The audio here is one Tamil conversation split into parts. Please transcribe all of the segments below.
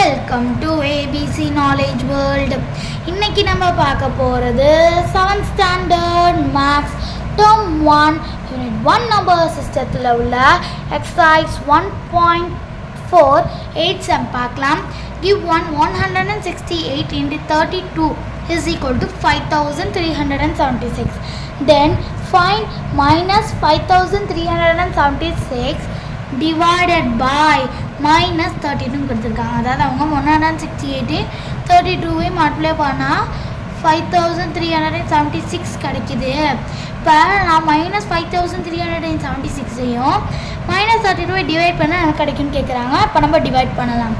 Welcome to ABC Knowledge World. இன்னைக்கு நம்ம பார்க்க போறது 7th standard maths term 1 unit 1 number systemத்துல உள்ள exercise 1.4 8 sum பார்க்கலாம். Give 168 into 32 is equal to 5376. Then find minus 5376 divided by minus 32 கொடுத்துருக்காங்க. அதாவது அவங்க 168 32 மல்டிப்ளை பண்ணால் 5376 கிடைக்குது. இப்போ நான் மைனஸ் 5376ஐயும் மைனஸ் 32 டிவைட் பண்ணால் எனக்கு கிடைக்குன்னு கேட்குறாங்க. இப்போ நம்ம டிவைட் பண்ணலாம்.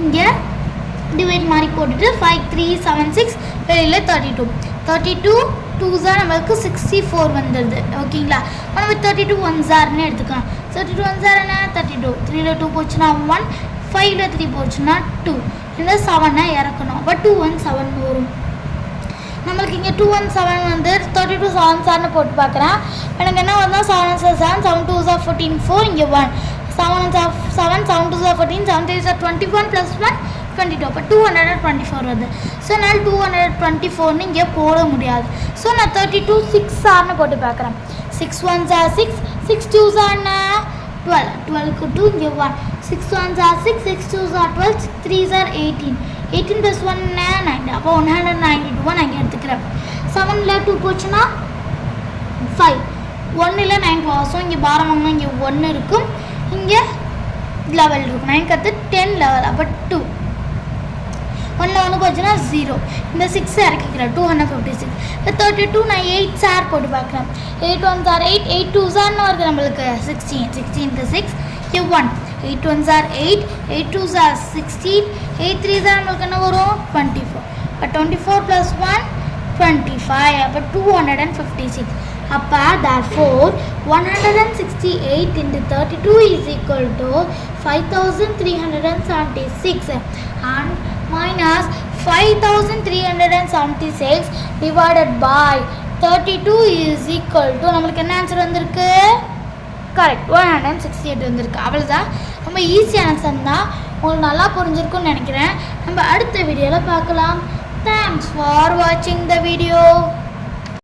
இங்கே டிவைட் மாதிரி போட்டுட்டு 5376 வெளியில் 32 2s நம்மளுக்கு 64 வந்துடுது. ஓகேங்களா? இப்போ நம்ம 32 1s எடுத்துக்கலாம். 32 1s என்ன 32 3ல் 2 போச்சுன்னா 1 5ல் 3 போச்சுன்னா 2 இந்த 7 இறக்கணும். அப்போ 217 வரும். நம்மளுக்கு இங்கே 217 வந்து 32 7 போட்டு பார்க்குறேன். எனக்கு என்ன வந்தால் 7 7 7 2 14 4 இங்கே 1 7 7 7 2 14 7 3 21 + 1 22. அப்போ 224 வருது. ஸோ என்னால் 224 இங்கே போட முடியாது. ஸோ நான் 32 6 போட்டு பார்க்குறேன். 6 1s 6 6 2s 12 12க்கு 2 இங்கே 1 6 1s 6 6 2s 12 6 3s 18 18 + 1 9. அப்போ 192 நான் இங்கே எடுத்துக்கிறேன். 7ல் 2 போச்சுன்னா 5 1ல் 9 போகும். ஸோ இங்கே பாரம் வாங்கினா இங்கே 1 இருக்கும், இங்கே லெவல் இருக்கும். 9 கற்று 10 லெவல். அப்போ 2 1ல் 1 போச்சுன்னா 0. இந்த 6 இறக்கிக்கிறேன் 256. இப்போ 32 நான் 8 போட்டு பார்க்குறேன். 8 1s 8 8 2s வருது நம்மளுக்கு 16 16 × 6 இங்கே 1 8 1s 8 8 2s 16 8 3s நம்மளுக்கு என்ன வரும் 24. இப்போ 24 + 1 25. அப்போ 256. அப்போ therefore 168 × 32 is equal to 5376 and minus 5376 divided by 32 is equal to நம்மளுக்கு என்ன ஆன்சர் வந்திருக்கு? கரெக்ட் 168 வந்திருக்கு. அவ்வளோதான். ரொம்ப ஈஸியான ஆன்சர் தான். உங்களுக்கு நல்லா புரிஞ்சிருக்கும்னு நினைக்கிறேன். நம்ம அடுத்த வீடியோவில் பார்க்கலாம். Thanks for watching the video.